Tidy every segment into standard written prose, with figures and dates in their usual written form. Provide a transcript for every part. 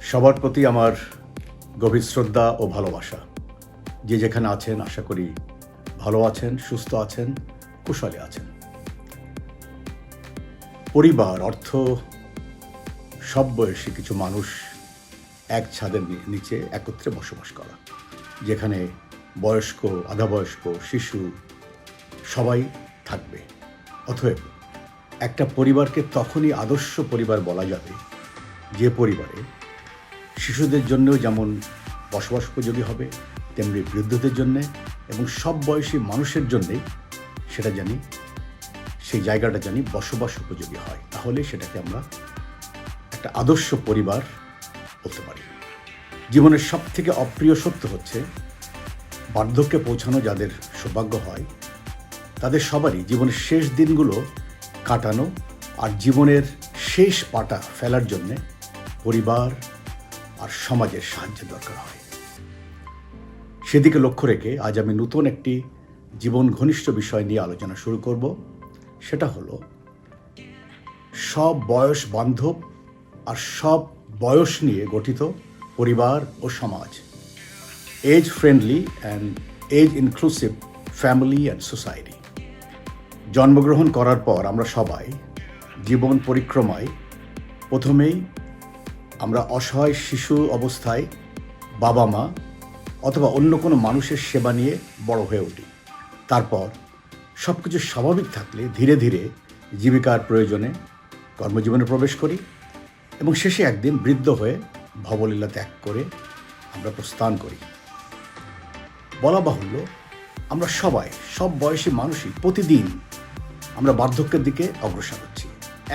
সবার প্রতি আমার গভীর শ্রদ্ধা ও ভালোবাসা। যে যেখানে আছেন আশা করি ভালো আছেন, সুস্থ আছেন, কুশলে আছেন। পরিবার অর্থ সব বয়সী কিছু মানুষ এক ছাদের নিচে একত্রে বসবাস করা, যেখানে বয়স্ক, আধা বয়স্ক, শিশু সবাই থাকবে। অতএব একটা পরিবারকে তখনই আদর্শ পরিবার বলা যাবে যে পরিবারে শিশুদের জন্যও যেমন বসবাস উপযোগী হবে, তেমনি বৃদ্ধদের জন্যে এবং সব বয়সী মানুষের জন্যেই সেটা জানি সেই জায়গাটা জানি বসবাস উপযোগী হয়। তাহলে সেটাকে আমরা একটা আদর্শ পরিবার বলতে পারি। জীবনের সব থেকে অপ্রিয় সত্য হচ্ছে বার্ধক্যে পৌঁছানো যাদের সৌভাগ্য হয় তাদের সবারই জীবনের শেষ দিনগুলো কাটানো আর জীবনের শেষ পাটা ফেলার জন্যে পরিবার আর সমাজের সাহায্যের দরকার হয়। সেদিকে লক্ষ্য রেখে আজ আমি নতুন একটি জীবন ঘনিষ্ঠ বিষয় নিয়ে আলোচনা শুরু করব। সেটা হলো সব বয়স বান্ধব আর সব বয়স নিয়ে গঠিত পরিবার ও সমাজ, age friendly and age inclusive family and society. জন্মগ্রহণ করার পর আমরা সবাই জীবন পরিক্রমায় প্রথমেই আমরা অসহায় শিশু অবস্থায় বাবা মা অথবা অন্য কোনো মানুষের সেবা নিয়ে বড় হয়ে উঠি। তারপর সব কিছু স্বাভাবিক থাকলে ধীরে ধীরে জীবিকার প্রয়োজনে কর্মজীবনে প্রবেশ করি এবং শেষে একদিন বৃদ্ধ হয়ে ভবলীলা ত্যাগ করে আমরা প্রস্থান করি। বলা বাহুল্য, আমরা সবাই, সব বয়সী মানুষই প্রতিদিন আমরা বার্ধক্যের দিকে অগ্রসর হচ্ছি,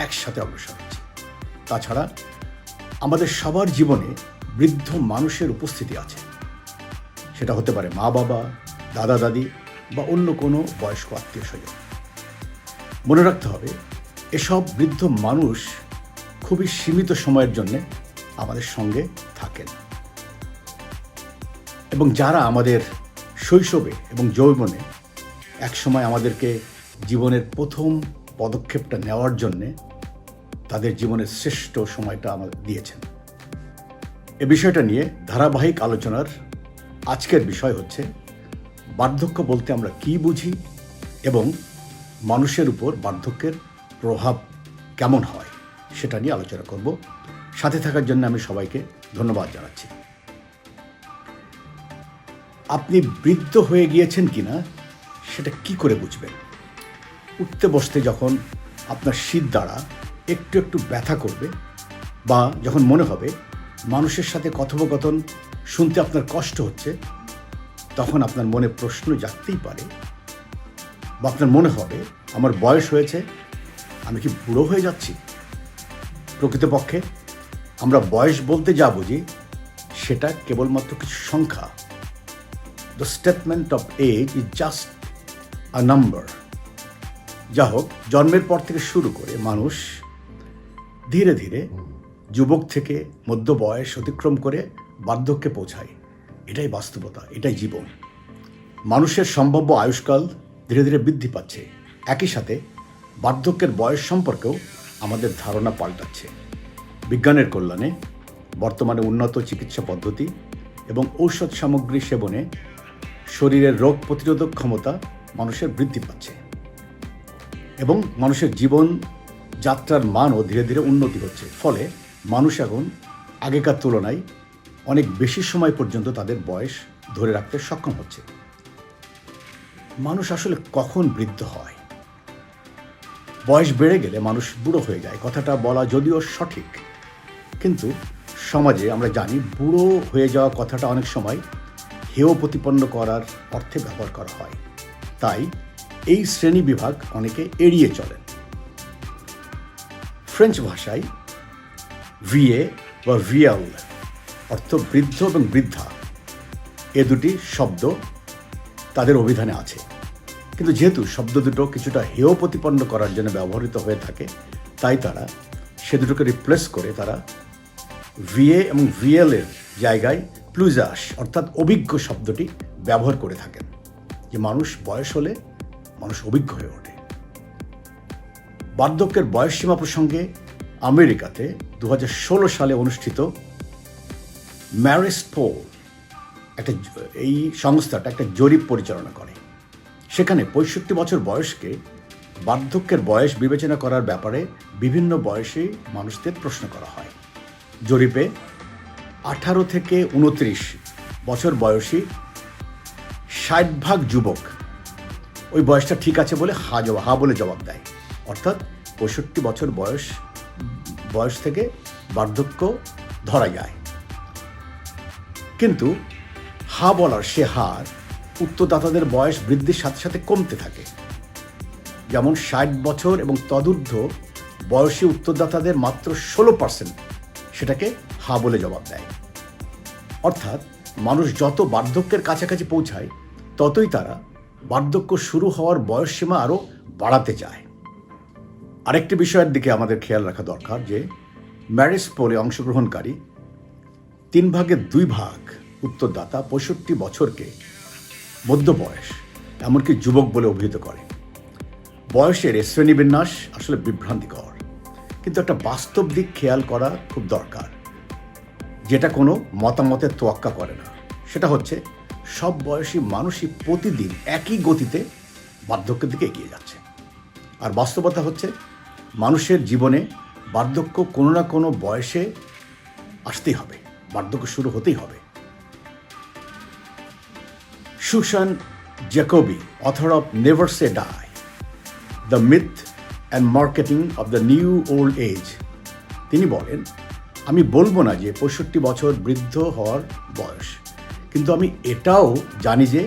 একসাথে অগ্রসর হচ্ছি। তাছাড়া আমাদের সবার জীবনে বৃদ্ধ মানুষের উপস্থিতি আছে। সেটা হতে পারে মা বাবা, দাদা দাদি বা অন্য কোনো বয়স্ক আত্মীয় স্বজন। মনে রাখতে হবে এসব বৃদ্ধ মানুষ খুবই সীমিত সময়ের জন্যে আমাদের সঙ্গে থাকেন এবং যারা আমাদের শৈশবে এবং যৌবনে একসময় আমাদেরকে জীবনের প্রথম পদক্ষেপটা নেওয়ার জন্যে তাদের জীবনের শ্রেষ্ঠ সময়টা আমাদের দিয়েছেন। এ বিষয়টা নিয়ে ধারাবাহিক আলোচনার আজকের বিষয় হচ্ছে বার্ধক্য বলতে আমরা কী বুঝি এবং মানুষের উপর বার্ধক্যের প্রভাব কেমন হয় সেটা নিয়ে আলোচনা করব। সাথে থাকার জন্য আমি সবাইকে ধন্যবাদ জানাচ্ছি। আপনি বৃদ্ধ হয়ে গিয়েছেন কিনা সেটা কি করে বুঝবেন? উঠতে বসতে যখন আপনার শির দ্বারা একটু একটু ব্যথা করবে বা যখন মনে হবে মানুষের সাথে কথোপকথন শুনতে আপনার কষ্ট হচ্ছে, তখন আপনার মনে প্রশ্ন জাগতেই পারে বা আপনার মনে হবে আমার বয়স হয়েছে, আমি কি বুড়ো হয়ে যাচ্ছি? প্রকৃতপক্ষে আমরা বয়স বলতে যা বুঝি সেটা কেবলমাত্র কিছু সংখ্যা। The statement of age is just a number. যা হোক, জন্মের পর থেকে শুরু করে মানুষ ধীরে ধীরে যুবক থেকে মধ্য বয়স অতিক্রম করে বার্ধক্যে পৌঁছায়। এটাই বাস্তবতা, এটাই জীবন। মানুষের সম্ভাব্য আয়ুষ্কাল ধীরে ধীরে বৃদ্ধি পাচ্ছে। একই সাথে বার্ধক্যের বয়স সম্পর্কেও আমাদের ধারণা পাল্টাচ্ছে। বিজ্ঞানের কল্যাণে বর্তমানে উন্নত চিকিৎসা পদ্ধতি এবং ঔষধ সামগ্রী সেবনে শরীরের রোগ প্রতিরোধক ক্ষমতা মানুষের বৃদ্ধি পাচ্ছে এবং মানুষের জীবন যাত্রার মানও ধীরে ধীরে উন্নতি হচ্ছে। ফলে মানুষ এখন আগেকার তুলনায় অনেক বেশি সময় পর্যন্ত তাদের বয়স ধরে রাখতে সক্ষম হচ্ছে। মানুষ আসলে কখন বৃদ্ধ হয়? বয়স বেড়ে গেলে মানুষ বুড়ো হয়ে যায়, কথাটা বলা যদিও সঠিক, কিন্তু সমাজে আমরা জানি বুড়ো হয়ে যাওয়া কথাটা অনেক সময় হেয় প্রতিপন্ন করার অর্থে ব্যবহার করা হয়। তাই এই শ্রেণী বিভাগ অনেকে এড়িয়ে চলেন। ফ্রেঞ্চ ভাষায় ভিয়ে বা ভিয়াল অর্থ বৃদ্ধ এবং বৃদ্ধা, এ দুটি শব্দ তাদের অভিধানে আছে। কিন্তু যেহেতু শব্দ দুটো কিছুটা হেয় প্রতিপন্ন করার জন্য ব্যবহৃত হয়ে থাকে, তাই তারা সে দুটোকে রিপ্লেস করে তারা ভিএ এবং ভিএলের জায়গায় প্লুজাস অর্থাৎ অভিজ্ঞ শব্দটি ব্যবহার করে থাকেন, যে মানুষ বয়স হলে মানুষ অভিজ্ঞ হয়ে ওঠে। বার্ধক্যের বয়সসীমা প্রসঙ্গে আমেরিকাতে 2016 সালে অনুষ্ঠিত ম্যারিস পোল এই সংস্থাটা একটা জরিপ পরিচালনা করে। সেখানে 65 বছর বয়সকে বার্ধক্যের বয়স বিবেচনা করার ব্যাপারে বিভিন্ন বয়সী মানুষদের প্রশ্ন করা হয়। জরিপে 18 থেকে 29 বছর বয়সী 60% যুবক ওই বয়সটা ঠিক আছে বলে হা বলে জবাব দেয়। অর্থাৎ 65 বছর বয়স থেকে বার্ধক্য ধরা যায়। কিন্তু হা বলার সে হার উত্তরদাতাদের বয়স বৃদ্ধির সাথে সাথে কমতে থাকে। যেমন 60 বছর এবং তদূর্ধ্ব বয়সী উত্তরদাতাদের মাত্র 16% সেটাকে হা বলে জবাব দেয়। অর্থাৎ মানুষ যত বার্ধক্যের কাছাকাছি পৌঁছায় ততই তারা বার্ধক্য শুরু হওয়ার বয়সসীমা আরও বাড়াতে চায়। আরেকটি বিষয়ের দিকে আমাদের খেয়াল রাখা দরকার যে ম্যারিস পোলে অংশগ্রহণকারী 3 ভাগের 2 ভাগ উত্তরদাতা 65 বছরকে মধ্য বয়স এমনকি যুবক বলে অভিহিত করে। বয়সের এই শ্রেণীবিন্যাস আসলে বিভ্রান্তিকর, কিন্তু একটা বাস্তব দিক খেয়াল করা খুব দরকার, যেটা কোনো মতামতের তোয়াক্কা করে না। সেটা হচ্ছে সব বয়সী মানুষই প্রতিদিন একই গতিতে বার্ধক্যের দিকে এগিয়ে যাচ্ছে। আর বাস্তবতা হচ্ছে মানুষের জীবনে বার্ধক্য কোনো না কোনো বয়সে আসতেই হবে, বার্ধক্য শুরু হতেই হবে। Susan Jacoby, author of never say die, the myth and marketing of the new old age, তিনি বলেন, আমি বলবো না যে 65 বছর বৃদ্ধ হওয়ার বয়স, কিন্তু আমি এটাও জানি যে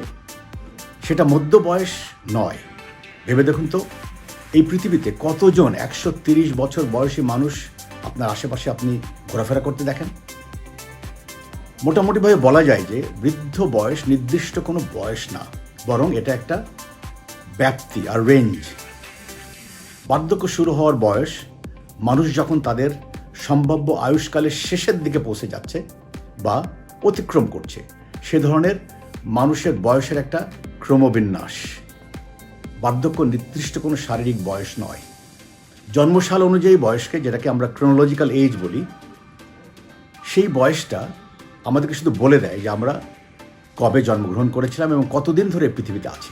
সেটা মধ্য বয়স নয়। ভেবে দেখুন তো, এই পৃথিবীতে কতজন 130 বছর বয়সী মানুষ আপনার আশেপাশে আপনি ঘোরাফেরা করতে দেখেন? মোটামুটিভাবে বলা যায় যে বৃদ্ধ বয়স নির্দিষ্ট কোনো বয়স না, বরং এটা একটা ব্যাপ্তি আর রেঞ্জ। বার্ধক্য শুরু হওয়ার বয়স মানুষ যখন তাদের সম্ভাব্য আয়ুষ্কালের শেষের দিকে পৌঁছে যাচ্ছে বা অতিক্রম করছে, সে ধরনের মানুষের বয়সের একটা ক্রমবিন্যাস। বার্ধক্য নির্দিষ্ট কোনো শারীরিক বয়স নয়। জন্মসাল অনুযায়ী বয়সকে, যেটাকে আমরা ক্রোনোলজিক্যাল এজ বলি, সেই বয়সটা আমাদেরকে শুধু বলে দেয় যে আমরা কবে জন্মগ্রহণ করেছিলাম এবং কতদিন ধরে পৃথিবীতে আছি।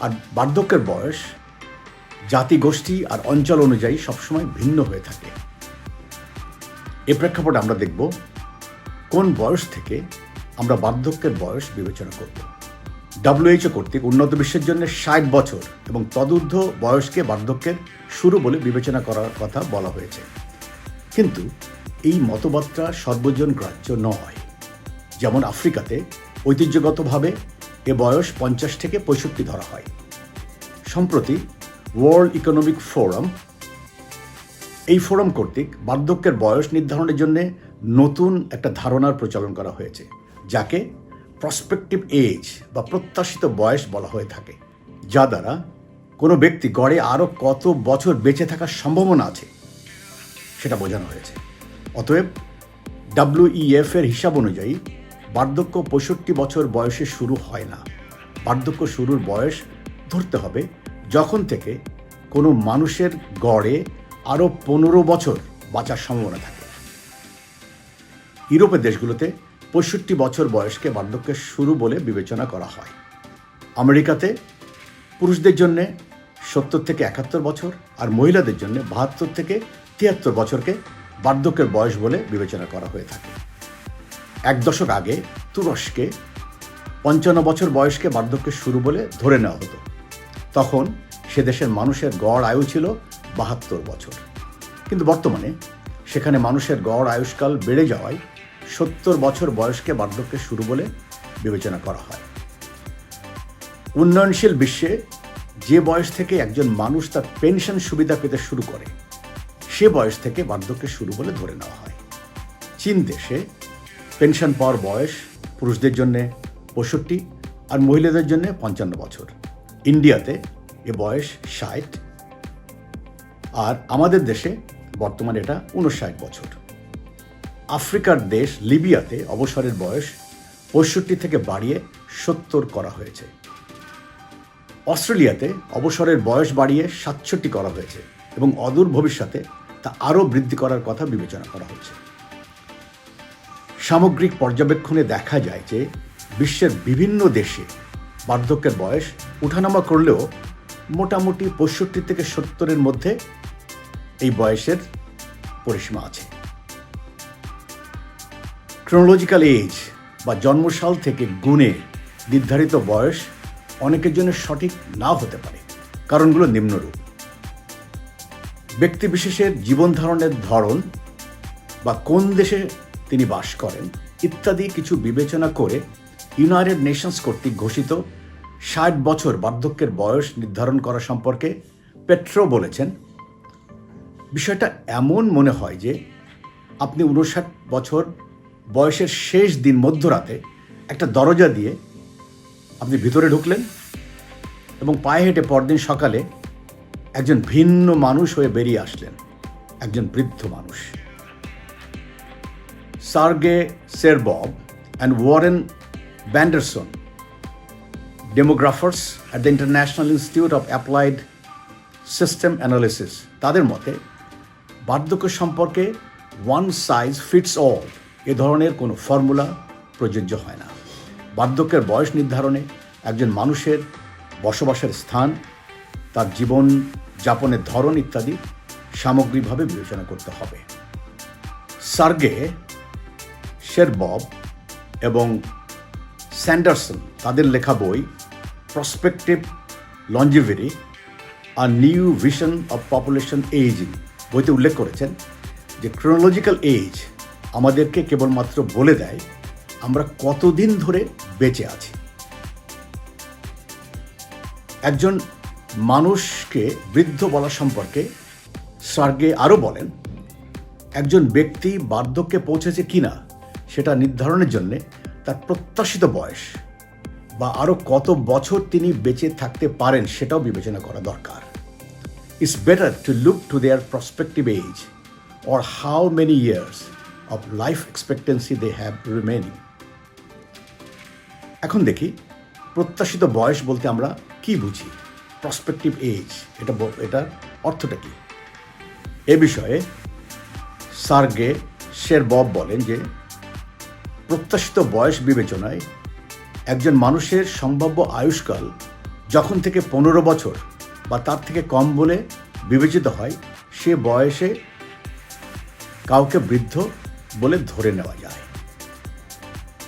আর বার্ধক্যের বয়স জাতি, গোষ্ঠী আর অঞ্চল অনুযায়ী সবসময় ভিন্ন হয়ে থাকে। এ প্রেক্ষাপটে আমরা দেখব কোন বয়স থেকে আমরা বার্ধক্যের বয়স বিবেচনা করব। WHO কর্তৃক উন্নত বিশ্বের জন্য 60 বছর এবং তদূর্ধ্ব বয়সকে বার্ধক্যের শুরু বলে বিবেচনা করার কথা বলা হয়েছে। কিন্তু এই মতবাদটা সর্বজন গ্রাহ্য নয়। যেমন আফ্রিকাতে ঐতিহ্যগতভাবে এ বয়স 50 থেকে 65 ধরা হয়। সম্প্রতি ওয়ার্ল্ড ইকোনমিক ফোরাম, এই ফোরাম কর্তৃক বার্ধক্যের বয়স নির্ধারণের জন্য নতুন একটা ধারণার প্রচলন করা হয়েছে, যাকে প্রসপেক্টিভ এজ বা প্রত্যাশিত বয়স বলা হয়ে থাকে, যা দ্বারা কোনো ব্যক্তি গড়ে আরও কত বছর বেঁচে থাকার সম্ভাবনা আছে সেটা বোঝানো হয়েছে। অতএব WEF এর হিসাব অনুযায়ী বার্ধক্য 65 বছর বয়সে শুরু হয় না। বার্ধক্য শুরুর বয়স ধরতে হবে যখন থেকে কোনো মানুষের গড়ে আরও 15 বছর বাঁচার সম্ভাবনা থাকে। ইউরোপের দেশগুলোতে 65 বছর বয়সকে বার্ধক্যের শুরু বলে বিবেচনা করা হয়। আমেরিকাতে পুরুষদের জন্য 70 থেকে 71 বছর আর মহিলাদের জন্য 72 থেকে 73 বছরকে বার্ধক্যের বয়স বলে বিবেচনা করা হয়ে থাকে। 1 দশক আগে তুরস্কে 55 বছর বয়সকে বার্ধক্যের শুরু বলে ধরে নেওয়া হতো। তখন সে দেশের মানুষের গড় আয়ু ছিল 72 বছর। কিন্তু বর্তমানে সেখানে মানুষের গড় আয়ুষ্কাল বেড়ে যাওয়ায় 70 বছর বয়সকে বার্ধক্যের শুরু বলে বিবেচনা করা হয়। উন্নয়নশীল বিশ্বে যে বয়স থেকে একজন মানুষ তার পেনশন সুবিধা পেতে শুরু করে, সে বয়স থেকে বার্ধক্যের শুরু বলে ধরে নেওয়া হয়। চীন দেশে পেনশন পাওয়ার বয়স পুরুষদের জন্য 65 আর মহিলাদের জন্য 55 বছর। ইন্ডিয়াতে এ বয়স 60 আর আমাদের দেশে বর্তমানে এটা 59 বছর। আফ্রিকার দেশ লিবিয়াতে অবসরের বয়স 65 থেকে বাড়িয়ে 70 করা হয়েছে। অস্ট্রেলিয়াতে অবসরের বয়স বাড়িয়ে 67 করা হয়েছে এবং অদূর ভবিষ্যতে তা আরও বৃদ্ধি করার কথা বিবেচনা করা হচ্ছে। সামগ্রিক পর্যবেক্ষণে দেখা যায় যে বিশ্বের বিভিন্ন দেশে বার্ধক্যের বয়স ওঠানামা করলেও মোটামুটি 65 থেকে 70-এর মধ্যে এই বয়সের পরিসীমা আছে। ক্রোনোলজিক্যাল এজ বা জন্মসাল থেকে গুণে নির্ধারিত বয়স অনেকের জন্য সঠিক নাও হতে পারে। কারণগুলো নিম্নরূপ: ব্যক্তিবিশেষের জীবন ধারণের ধরন বা কোন দেশে তিনি বাস করেন ইত্যাদি কিছু বিবেচনা করে ইউনাইটেড নেশনস কর্তৃক ঘোষিত 60 বছর বার্ধক্যের বয়স নির্ধারণ করা সম্পর্কে পেট্রো বলেছেন, বিষয়টা এমন মনে হয় যে আপনি 59 বছর বয়সের শেষ দিন মধ্যরাতে একটা দরজা দিয়ে আপনি ভিতরে ঢুকলেন এবং পায়ে হেঁটে পরদিন সকালে একজন ভিন্ন মানুষ হয়ে বেরিয়ে আসলেন, একজন বৃদ্ধ মানুষ। Sergei Scherbov and Warren Sanderson, demographers at the international institute of applied system analysis, তাদের মতে বার্ধক্য সম্পর্কে ওয়ান সাইজ ফিটস অল এ ধরনের কোনো ফর্মুলা প্রযোজ্য হয় না। বার্ধক্যের বয়স নির্ধারণে একজন মানুষের বসবাসের স্থান, তার জীবন যাপনের ধরন ইত্যাদি সামগ্রিকভাবে বিবেচনা করতে হবে। সার্গে সেরবভ এবং স্যান্ডারসন তাদের লেখা বই prospective longevity a new vision of population ageing বইতে উল্লেখ করেছেন যে ক্রোনোলজিক্যাল এজ আমাদেরকে কেবলমাত্র বলে দেয় আমরা কতদিন ধরে বেঁচে আছি। একজন মানুষকে বৃদ্ধ বলা সম্পর্কে সার্গে আরও বলেন, একজন ব্যক্তি বার্ধক্যে পৌঁছেছে কিনা সেটা নির্ধারণের জন্যে তার প্রত্যাশিত বয়স বা আরও কত বছর তিনি বেঁচে থাকতে পারেন সেটাও বিবেচনা করা দরকার। It's better to look to their prospective age or how many years of life expectancy they have remaining. এখন দেখি প্রত্যাশিত বয়স বলতে আমরা কি বুঝি, প্রসপেক্টিভ এজ এটার অর্থটা কি। এ বিষয়ে সার্গে সেরবভ বলেন যে প্রত্যাশিত বয়স বিবেচনায় একজন মানুষের সম্ভাব্য আয়ুষ্কাল যখন থেকে 15 বছর বা তার থেকে কম বলে বিবেচিত হয় সে বয়সে কাউকে বৃদ্ধ বলে ধরে নেওয়া যায়।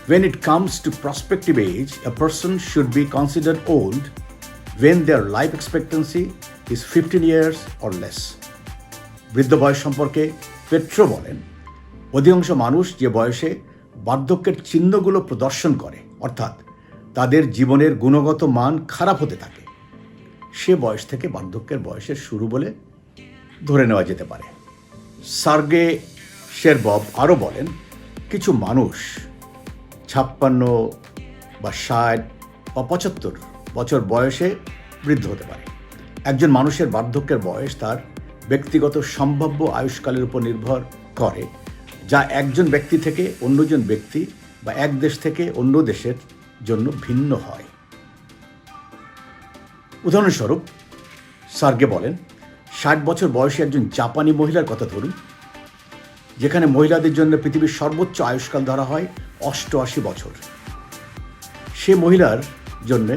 When it comes to prospective age, a person should be considered old when their life expectancy is 15 years or less. বৃদ্ধ বয়স সম্পর্কে পেট্রো বলেন, অধিকাংশ মানুষ যে বয়সে বার্ধক্যের চিহ্নগুলো প্রদর্শন করে, অর্থাৎ তাদের জীবনের গুণগত মান খারাপ হতে থাকে, সে বয়স থেকে বার্ধক্যের বয়সের শুরু বলে ধরে নেওয়া যেতে পারে। সার্গে সেরবভ আরও বলেন, কিছু মানুষ 56 বা 60 বা 75 বছর বয়সে বৃদ্ধ হতে পারে। একজন মানুষের বার্ধক্যের বয়স তার ব্যক্তিগত সম্ভাব্য আয়ুষ্কালের উপর নির্ভর করে, যা একজন ব্যক্তি থেকে অন্যজন ব্যক্তি বা এক দেশ থেকে অন্য দেশের জন্য ভিন্ন হয়। উদাহরণস্বরূপ সার্গে বলেন, 60 বছর বয়সী একজন জাপানি মহিলার কথা ধরুন, যেখানে মহিলাদের জন্য পৃথিবীর সর্বোচ্চ আয়ুষ্কাল ধরা হয় 88 বছর। সে মহিলার জন্যে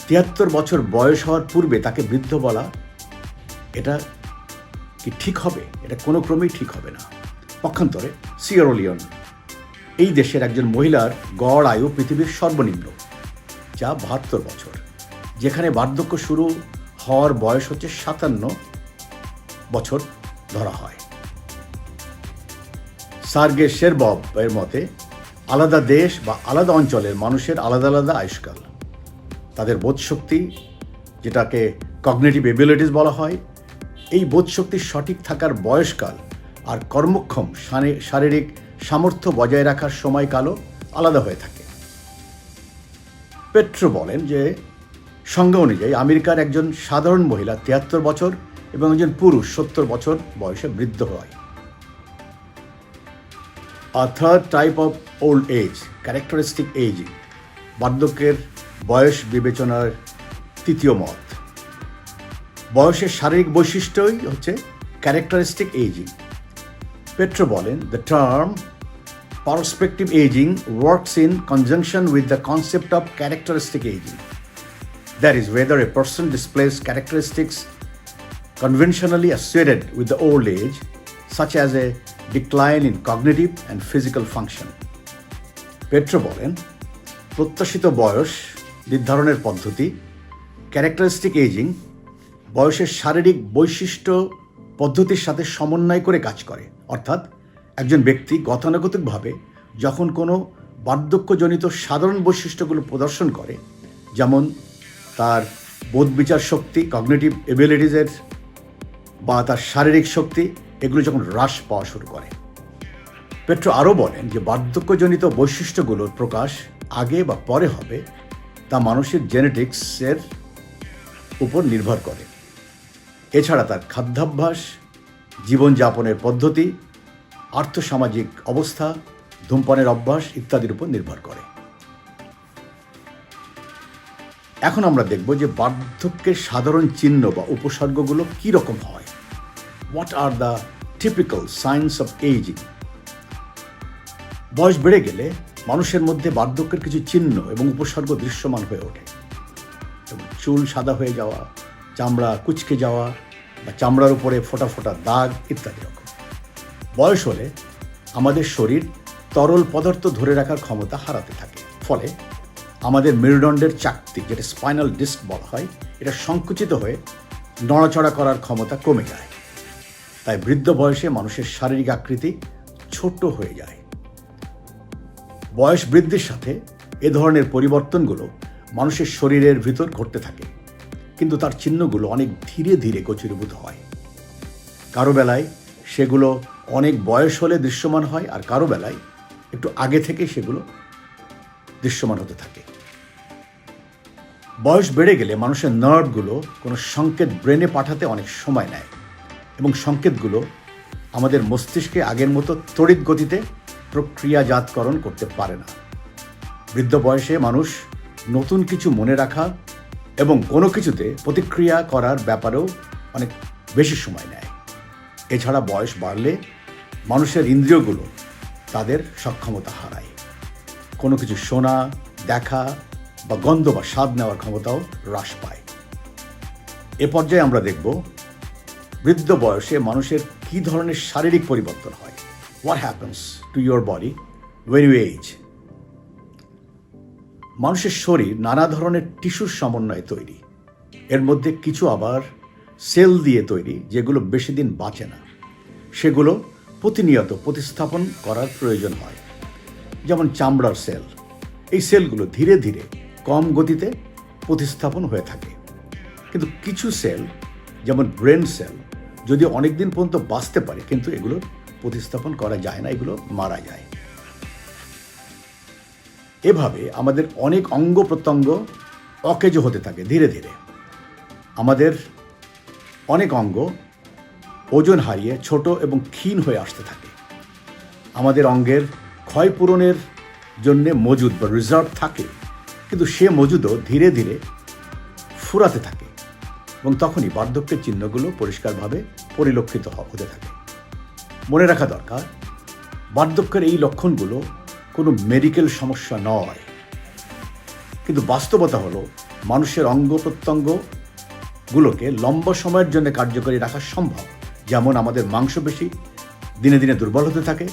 73 বছর বয়স হওয়ার পূর্বে তাকে বৃদ্ধ বলা এটা কি ঠিক হবে? এটা কোনো ক্রমেই ঠিক হবে না। পক্ষান্তরে সিয়েরা লিওন, এই দেশের একজন মহিলার গড় আয়ু পৃথিবীর সর্বনিম্ন, যা 72 বছর, যেখানে বার্ধক্য শুরু হওয়ার বয়স হচ্ছে 57 বছর ধরা হয়। সার্গে সেরবভ এর মতে আলাদা দেশ বা আলাদা অঞ্চলের মানুষের আলাদা আলাদা আয়ুষ্কাল, তাদের বোধশক্তি, যেটাকে কগনিটিভ এবিলিটিস বলা হয়, এই বোধশক্তির সঠিক থাকার বয়সকাল আর কর্মক্ষম শারীরিক সামর্থ্য বজায় রাখার সময়কালও আলাদা হয়ে থাকে। পেট্রো বলেন যে সংজ্ঞা অনুযায়ী আমেরিকার একজন সাধারণ মহিলা 73 বছর এবং একজন পুরুষ 70 বছর বয়সে বৃদ্ধ হয়। A third type of old age, characteristic aging, বার্ধক্যের বয়স বিবেচনার তৃতীয় মত। বয়সের শারীরিক বৈশিষ্ট্যই হচ্ছে ক্যারেক্টারিস্টিক এজিং। পেট্রো বলেন, the term Prospective aging works in conjunction with the concept of characteristic aging. That is, whether a person displays characteristics conventionally associated with the old age, such as a decline in cognitive and physical function. Petro বলেন, প্রত্যাশিত বয়স নির্ধারণের পদ্ধতি characteristic ageing বয়সের শারীরিক বৈশিষ্ট্য পদ্ধতির সাথে সমন্বয় করে কাজ করে। অর্থাৎ একজন ব্যক্তি গতানুগতিকভাবে যখন কোনো বার্ধক্যজনিত সাধারণ বৈশিষ্ট্যগুলো প্রদর্শন করে, যেমন তার বোধবিচার শক্তি, কগনিটিভ এবিলিটিজের বা তার শারীরিক শক্তি, এগুলো যখন হ্রাস পাওয়া শুরু করে। পেট্রো আরও বলেন যে বার্ধক্যজনিত বৈশিষ্ট্যগুলোর প্রকাশ আগে বা পরে হবে তা মানুষের জেনেটিক্সের উপর নির্ভর করে। এছাড়া তার খাদ্যাভ্যাস, জীবনযাপনের পদ্ধতি, আর্থসামাজিক অবস্থা, ধূমপানের অভ্যাস ইত্যাদির উপর নির্ভর করে। এখন আমরা দেখব যে বার্ধক্যের সাধারণ চিহ্ন বা উপসর্গগুলো কী রকম হয়। What are the typical signs of ageing? বয়স বেড়ে গেলে মানুষের মধ্যে বার্ধক্যের কিছু চিহ্ন এবং উপসর্গ দৃশ্যমান হয়ে ওঠে। যেমন চুল সাদা হয়ে যাওয়া, চামড়া কুঁচকে যাওয়া বা চামড়ার উপরে ফোঁটা ফোঁটা দাগ ইত্যাদি রকম। বয়স হলে আমাদের শরীর তরল পদার্থ ধরে রাখার ক্ষমতা হারাতে থাকে। ফলে আমাদের মেরুদণ্ডের চাকতি, যেটা স্পাইনাল ডিস্ক বলা হয়, এটা সংকুচিত হয়ে নড়াচড়া করার ক্ষমতা কমে যায়। তাই বৃদ্ধ বয়সে মানুষের শারীরিক আকৃতি ছোট হয়ে যায়। বয়স বৃদ্ধির সাথে এ ধরনের পরিবর্তনগুলো মানুষের শরীরের ভিতর ঘটতে থাকে, কিন্তু তার চিহ্নগুলো অনেক ধীরে ধীরে গোচরীভূত হয়। কারো বেলায় সেগুলো অনেক বয়স হলে দৃশ্যমান হয়, আর কারো বেলায় একটু আগে থেকে সেগুলো দৃশ্যমান হতে থাকে। বয়স বেড়ে গেলে মানুষের নার্ভগুলো কোনো সংকেত ব্রেনে পাঠাতে অনেক সময় নেয় এবং সংকেতগুলো আমাদের মস্তিষ্কে আগের মতো তড়িৎ গতিতে প্রক্রিয়াজাতকরণ করতে পারে না। বৃদ্ধ বয়সে মানুষ নতুন কিছু মনে রাখা এবং কোনো কিছুতে প্রতিক্রিয়া করার ব্যাপারেও অনেক বেশি সময় নেয়। এছাড়া বয়স বাড়লে মানুষের ইন্দ্রিয়গুলো তাদের সক্ষমতা হারায়। কোনো কিছু শোনা, দেখা বা গন্ধ বা স্বাদ নেওয়ার ক্ষমতাও হ্রাস পায়। এ পর্যায়ে আমরা দেখব বৃদ্ধ বয়সে মানুষের কী ধরনের শারীরিক পরিবর্তন হয়। What happens to your body when you age? মানুষের শরীর নানা ধরনের টিস্যুর সমন্বয়ে তৈরি। এর মধ্যে কিছু আবার সেল দিয়ে তৈরি, যেগুলো বেশি দিন বাঁচে না। সেগুলো প্রতিনিয়ত প্রতিস্থাপন করার প্রয়োজন হয়। যেমন চামড়ার সেল, এই সেলগুলো ধীরে ধীরে কম গতিতে প্রতিস্থাপন হয়ে থাকে। কিন্তু কিছু সেল, যেমন ব্রেন সেল, যদি অনেক দিন পর্যন্ত বাঁচতে পারে, কিন্তু এগুলো প্রতিস্থাপন করা যায় না, এগুলো মারা যায়। এভাবে আমাদের অনেক অঙ্গ প্রত্যঙ্গ অকেজ হতে থাকে ধীরে ধীরে। আমাদের অনেক অঙ্গ ওজন হারিয়ে ছোট এবং ক্ষীণ হয়ে আসতে থাকে। আমাদের অঙ্গের ক্ষয়পূরণের জন্য মজুদ বা রিজার্ভ থাকে, কিন্তু সে মজুদও ধীরে ধীরে ফুরাতে থাকে এবং তখনই বার্ধক্যের চিহ্নগুলো পরিষ্কারভাবে পরিলক্ষিত হতে থাকে। মনে রাখা দরকার, বার্ধক্যের এই লক্ষণগুলো কোনো মেডিকেল সমস্যা নয়, কিন্তু বাস্তবতা হলো মানুষের অঙ্গ প্রত্যঙ্গগুলোকে লম্বা সময়ের জন্য কার্যকরী রাখা সম্ভব। যেমন আমাদের মাংসপেশি দিনে দিনে দুর্বল হতে থাকে,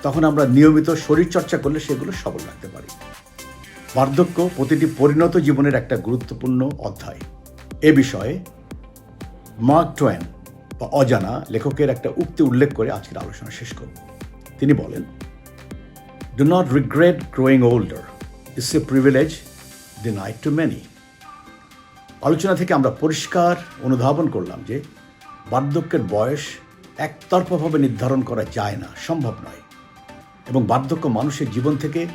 তখন আমরা নিয়মিত শরীরচর্চা করলে সেগুলো সবল রাখতে পারি। বার্ধক্য প্রতিটি পরিণত জীবনের একটা গুরুত্বপূর্ণ অধ্যায়। এ বিষয়ে মার্ক টোয়েন বা অজানা লেখকের একটা উক্তি উল্লেখ করে আজকের আলোচনা শেষ করব। তিনি বলেন, "Do not regret growing older. It's a privilege denied to many." আলোচনা থেকে আমরা পরিষ্কার অনুধাবন করলাম যে বার্ধক্যের বয়স একতরফাভাবে নির্ধারণ করা যায় না, সম্ভব নয়, এবং বার্ধক্য মানুষের জীবন থেকে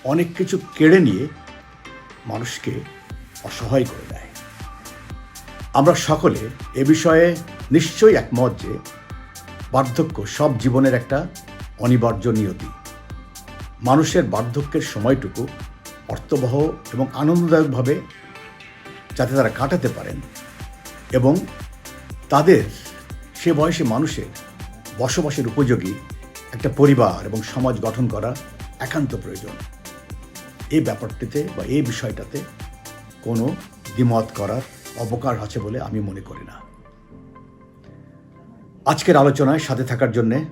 অনেক কিছু কেড়ে নিয়ে মানুষকে অসহায় করে দেয়। আমরা সকলে এ বিষয়ে নিশ্চয়ই একমত যে বার্ধক্য সব জীবনের একটা অনিবার্য নিয়তি। মানুষের বার্ধক্যের সময়টুকু অর্থবহ এবং আনন্দদায়কভাবে যাতে তারা কাটাতে পারেন এবং তাদের সে বয়সে মানুষের বসবাসের উপযোগী একটা পরিবার এবং সমাজ গঠন করা একান্ত প্রয়োজন। এই ব্যাপারটিতে বা এই বিষয়টাতে কোনো দ্বিমত করার অবকাশ আছে বলে আমি মনে করি না। আজকের আলোচনায় সাথে থাকার জন্যে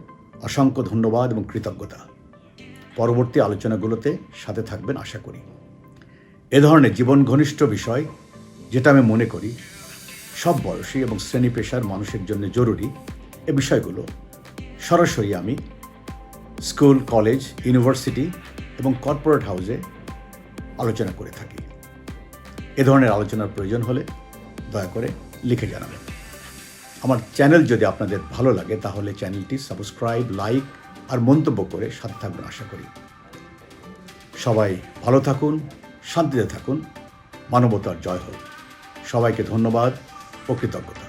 অসংখ্য ধন্যবাদ এবং কৃতজ্ঞতা। পরবর্তী আলোচনাগুলোতে সাথে থাকবেন আশা করি। এ ধরনের জীবন ঘনিষ্ঠ বিষয়, যেটা আমি মনে করি সব বয়সী এবং শ্রেণী পেশার মানুষের জন্য জরুরি, এ বিষয়গুলো সরাসরি আমি স্কুল, কলেজ, ইউনিভার্সিটি এবং কর্পোরেট হাউসে আলোচনা করে থাকি। এ ধরনের আলোচনার প্রয়োজন হলে দয়া করে লিখে জানাবেন। আমার চ্যানেল যদি আপনাদের ভালো লাগে তাহলে চ্যানেলটি সাবস্ক্রাইব, লাইক আর মন্তব্য করে সাথে থাকবেন আশা করি। সবাই ভালো থাকুন, শান্তিতে থাকুন, মানবতার জয় হোক। সবাইকে ধন্যবাদ ও কৃতজ্ঞতা।